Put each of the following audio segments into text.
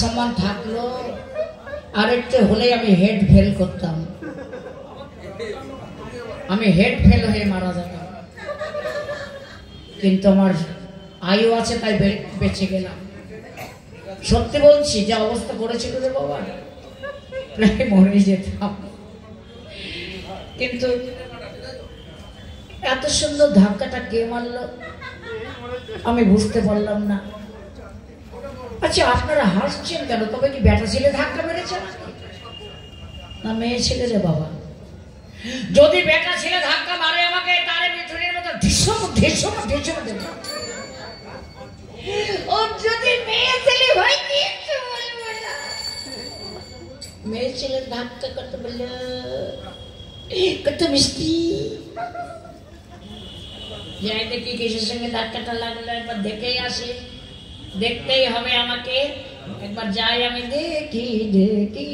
সম্মান থাকলো আরেকটু হলে আমি হেড ফেল করতাম, আমি হেড ফেল হয়ে মারা যেতাম, কিন্তু আমার আয়ু আছে তাই বেঁচে গেলাম। সত্যি বলছি, যে অবস্থা করেছিল রে বাবা, প্রায় মরে যেতাম। কিন্তু এত সুন্দর ধাক্কাটা কে মারলো আমি বুঝতে পারলাম না। আচ্ছা, আপনারা হাসছেন কেন? তবে কি বেটা ছেলে ধাক্কা মেরেছে না মেয়ে ছেলে রে বাবা? যদি বেটা ছেলে ধাক্কা মারে আমাকে, তারে মিঠুনের মতো ঢিসম ঢিসম ঢিসম দেব। ও যদি মেয়ে ছেলে হয় কি বলবো না, মেয়ে ছেলে ধাক্কা কত বললো, কত মিষ্টি। যাই দেখি কিসের সঙ্গে ধাক্কাটা লাগলো, একবার দেখেই আসে, দেখতেই হবে আমাকে, একবার যাই আমি দেখি দেখি।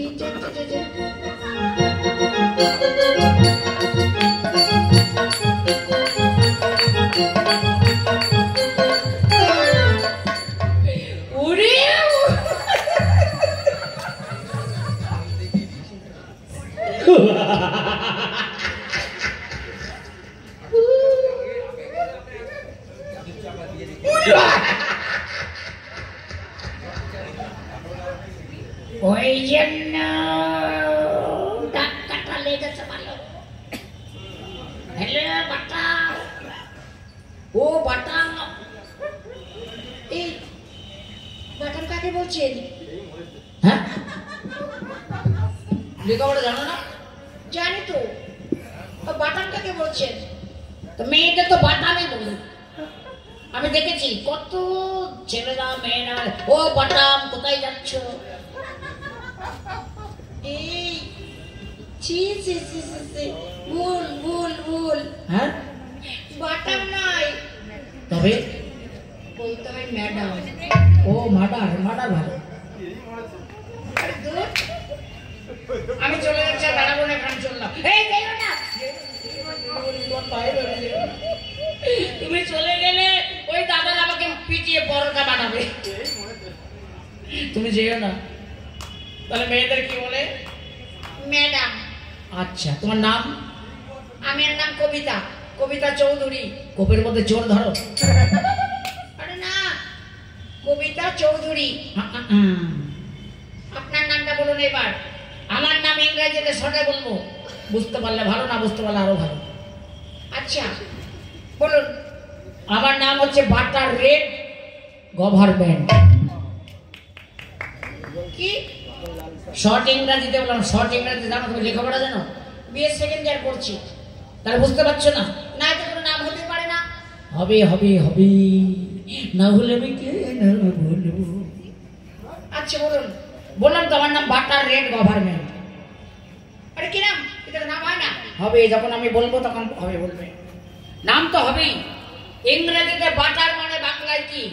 ওই জন্য ধাক্কাটা লেগেছে ভালো। হ্যালো বাটা, ও বাটা, এই বাটান কাকে বলছেন? হ্যাঁ, লেখাপড়া জানো না? জানি তো, বাটান কাকে বলছেন? তো মেয়েদের তো বাটানই বলে, আমি দেখেছি কত ছেলেরা মেয়েরা, ও বাটাম কোথায় যাচ্ছ? এই ছি ছি ছি ছি, ভুল ভুল ভুল। হ্যাঁ, বাটাম নাই, তবে বলতে হয় ম্যাডাম। ও মাডার, মাডার ভালো। আমি চলে যাচ্ছি, দাঁড়াবো না, এখানে চললাম। এই দেখো না, তুমি চলে গেলে ওই দাদার আমাকে পিটিয়ে পরোটা বানাবে। তুমি যেও না। তাহলে মেয়েদের কি বলে? ম্যাডাম। আচ্ছা, তোমার নাম? আমার নাম কবিতা, কবিতা চৌধুরী। কোপের মধ্যে চোর ধরো। আরে না, কবিতা চৌধুরী। আপনার নামটা বলুন এবার। আমার নাম ইংরেজিতে শর্টে বলবো, বুঝতে পারলে ভালো, না বুঝতে পারলে আরো ভালো। আচ্ছা বলুন। আমার নাম হচ্ছে বাটার রেড গভর্নমেন্ট। কি শর্ট ইংরাজিতে বললাম, শর্ট ইংরাজি জানো তুমি? লেখাপড়া জানো? বিএ সেকেন্ড ইয়ার পড়ছি, তাহলে বুঝতে পারছো না? না এটা কোনো নাম হতে পারে না। হবে হবে হবে, না হলে আমি কে না বলবো। আচ্ছা বলুন। বললাম তো আমার নাম বাটার রেড গভর্নমেন্ট। আরে কি নাম? এটা নাম হয় না? হবে, যখন আমি বলবো তখন হবে বলবে। নাম তো হবেই। ইংরেজিতে বাটার মানে বাংলায় কি?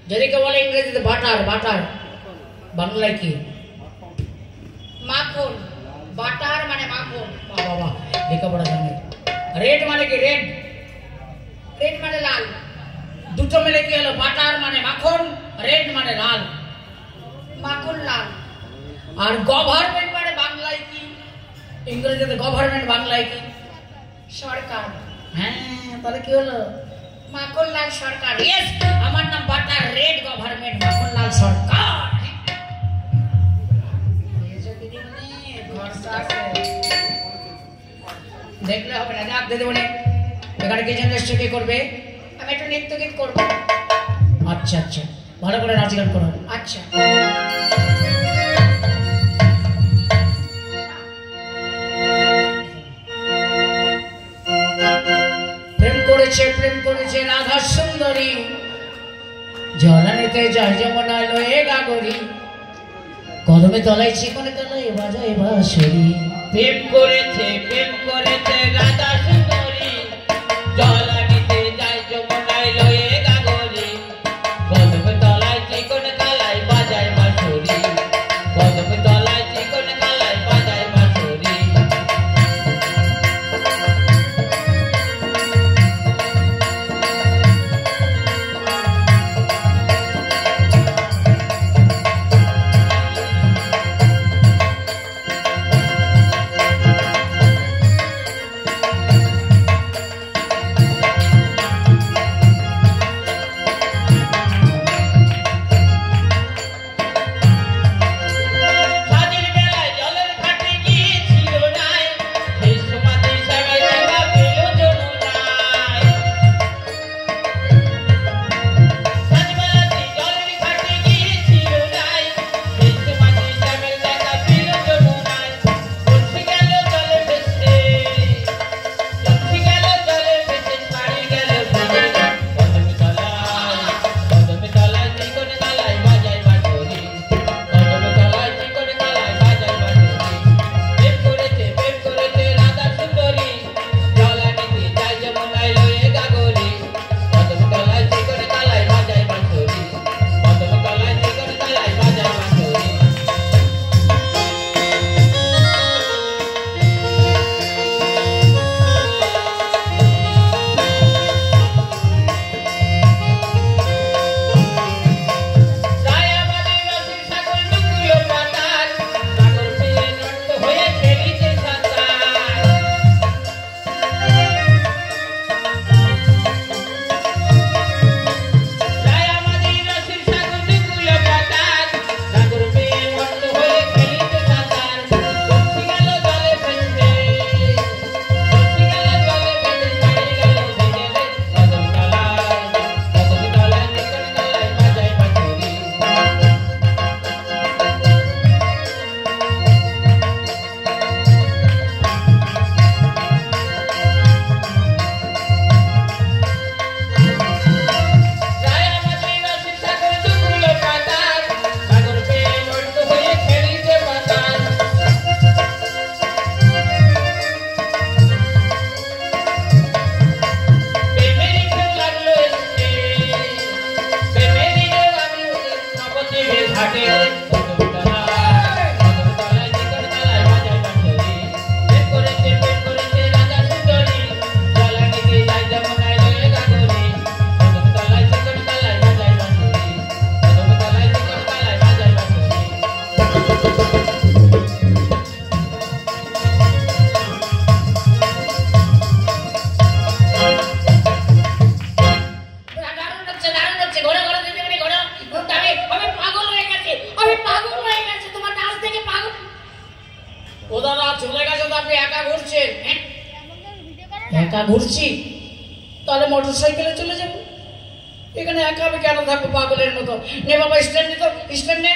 যদি কেউ বলে ইংরেজিতে বাটার, বাটার বাংলায় কি? মাখন। বাটার মানে মাখন। বাবা লেখাপড়া জানে। রেড মানে কি? রেড, রেড মানে লাল। দুটো মিলে কি হলো? বাটার মানে মাখন, রেড মানে লাল। মাখন লাল। আর গভর্নমেন্ট মানে বাংলায় কি? ইংরেজিতে গভর্নমেন্ট বাংলায় কি? সরকার। হ্যাঁ, তাহলে কি হলো? মাখনলাল সরকার। ইয়েস, আমার নাম বাটার রেড গভর্নমেন্ট, মাখনলাল সরকার। দেখলে হবে না, যাক দিদি বলে এখানে কি যেন কি করবে? আমি একটু নৃত্য গীত করবো। আচ্ছা আচ্ছা, ভালো করে নাচ গান করো। আচ্ছা, প্রেম করেছে রাধা সুন্দরী, জলানিতে যায় যমুনা লয়ে গাগরি, কদমে তলায় চিকনে তলায় বাজায় বাঁশরি। প্রেম করেছে রাধা সুন্দরী, জলানিতে যায় যমুনায় লয়ে গাগরি, কদমে তলায় চিকনে তলায় বাজায় বাঁশরি, কদমে তলায় চিকনে তলায় বাজায় বাঁশরি। একা ঘুরছি, তাহলে মোটরসাইকেলে চলে যাবো। এখানে একা আমি কেন থাকবো পাগলের মতো? নে বাবা স্ট্যান্ডে, তো স্ট্যান্ডে।